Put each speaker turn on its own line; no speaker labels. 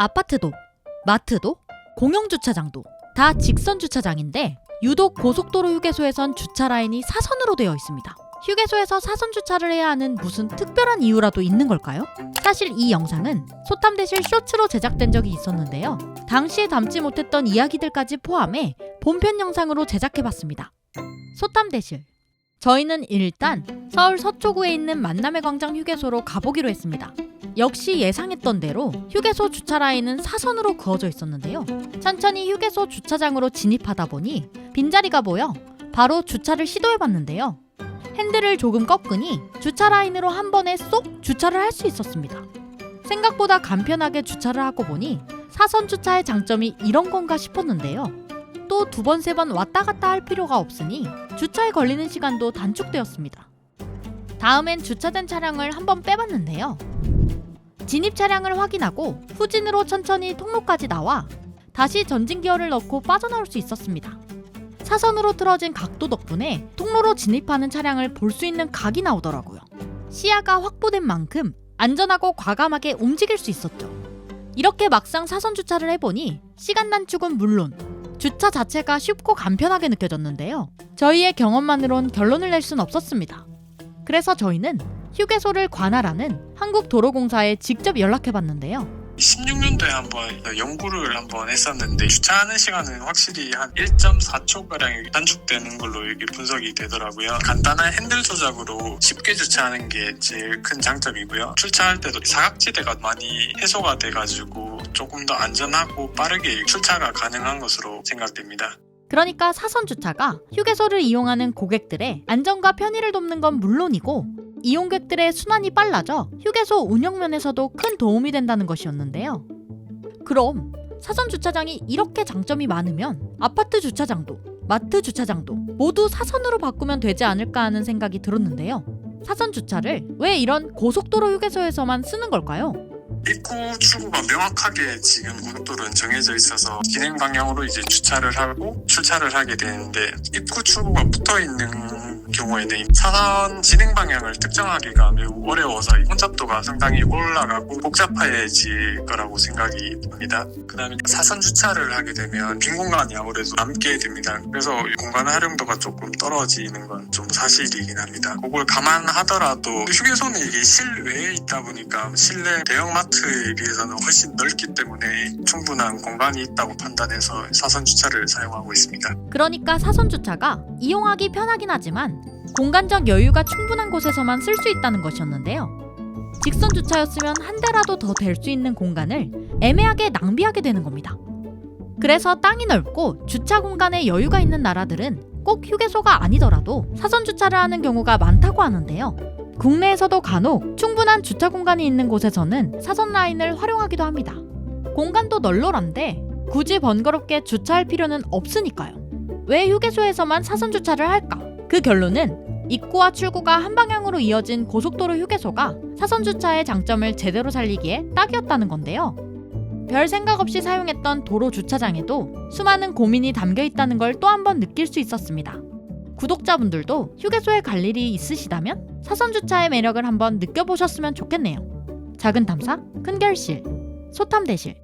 아파트도, 마트도, 공영주차장도 다 직선주차장인데 유독 고속도로 휴게소에선 주차 라인이 사선으로 되어 있습니다. 휴게소에서 사선 주차를 해야 하는 무슨 특별한 이유라도 있는 걸까요? 사실 이 영상은 소탐대실 쇼츠로 제작된 적이 있었는데요. 당시에 담지 못했던 이야기들까지 포함해 본편 영상으로 제작해봤습니다. 소탐대실. 저희는 일단 서울 서초구에 있는 만남의 광장 휴게소로 가보기로 했습니다. 역시 예상했던 대로 휴게소 주차 라인은 사선으로 그어져 있었는데요. 천천히 휴게소 주차장으로 진입하다 보니 빈자리가 보여 바로 주차를 시도해봤는데요. 핸들을 조금 꺾으니 주차 라인으로 한 번에 쏙 주차를 할 수 있었습니다. 생각보다 간편하게 주차를 하고 보니 사선 주차의 장점이 이런 건가 싶었는데요. 또 두 번, 세 번 왔다 갔다 할 필요가 없으니 주차에 걸리는 시간도 단축되었습니다. 다음엔 주차된 차량을 한번 빼봤는데요. 진입 차량을 확인하고 후진으로 천천히 통로까지 나와 다시 전진 기어를 넣고 빠져나올 수 있었습니다. 사선으로 틀어진 각도 덕분에 통로로 진입하는 차량을 볼 수 있는 각이 나오더라고요. 시야가 확보된 만큼 안전하고 과감하게 움직일 수 있었죠. 이렇게 막상 사선 주차를 해보니 시간 단축은 물론 주차 자체가 쉽고 간편하게 느껴졌는데요. 저희의 경험만으론 결론을 낼 순 없었습니다. 그래서 저희는 휴게소를 관할하는 한국도로공사에 직접 연락해봤는데요.
16년도에 한번 연구를 한번 했었는데 주차하는 시간은 확실히 한 1.4초가량이 단축되는 걸로 이렇게 분석이 되더라고요. 간단한 핸들 조작으로 쉽게 주차하는 게 제일 큰 장점이고요. 출차할 때도 사각지대가 많이 해소가 돼가지고 조금 더 안전하고 빠르게 출차가 가능한 것으로 생각됩니다.
그러니까 사선 주차가 휴게소를 이용하는 고객들의 안전과 편의를 돕는 건 물론이고 이용객들의 순환이 빨라져 휴게소 운영면에서도 큰 도움이 된다는 것이었는데요. 그럼 사선 주차장이 이렇게 장점이 많으면 아파트 주차장도, 마트 주차장도 모두 사선으로 바꾸면 되지 않을까 하는 생각이 들었는데요. 사선 주차를 왜 이런 고속도로 휴게소에서만 쓰는 걸까요?
입구 출구가 명확하게 지금 고속도로는 정해져 있어서 진행 방향으로 이제 주차를 하고 출차를 하게 되는데 입구 출구가 붙어 있는 경우에는 사선 진행 방향을 특정하기가 매우 어려워서 혼잡도가 상당히 올라가고 복잡해질 거라고 생각이 듭니다. 그 다음에 사선 주차를 하게 되면 빈 공간이 아무래도 남게 됩니다. 그래서 공간 활용도가 조금 떨어지는 건 좀 사실이긴 합니다. 그걸 감안하더라도 휴게소는 이게 실외에 있다 보니까 실내 대형마트에 비해서는 훨씬 넓기 때문에 충분한 공간이 있다고 판단해서 사선 주차를 사용하고 있습니다.
그러니까 사선 주차가 이용하기 편하긴 하지만 공간적 여유가 충분한 곳에서만 쓸 수 있다는 것이었는데요. 직선 주차였으면 한 대라도 더 될 수 있는 공간을 애매하게 낭비하게 되는 겁니다. 그래서 땅이 넓고 주차 공간에 여유가 있는 나라들은 꼭 휴게소가 아니더라도 사선 주차를 하는 경우가 많다고 하는데요. 국내에서도 간혹 충분한 주차 공간이 있는 곳에서는 사선 라인을 활용하기도 합니다. 공간도 널널한데 굳이 번거롭게 주차할 필요는 없으니까요. 왜 휴게소에서만 사선 주차를 할까? 그 결론은 입구와 출구가 한 방향으로 이어진 고속도로 휴게소가 사선 주차의 장점을 제대로 살리기에 딱이었다는 건데요. 별 생각 없이 사용했던 도로 주차장에도 수많은 고민이 담겨 있다는 걸 또 한 번 느낄 수 있었습니다. 구독자분들도 휴게소에 갈 일이 있으시다면 사선 주차의 매력을 한번 느껴보셨으면 좋겠네요. 작은 탐사, 큰 결실, 소탐대실.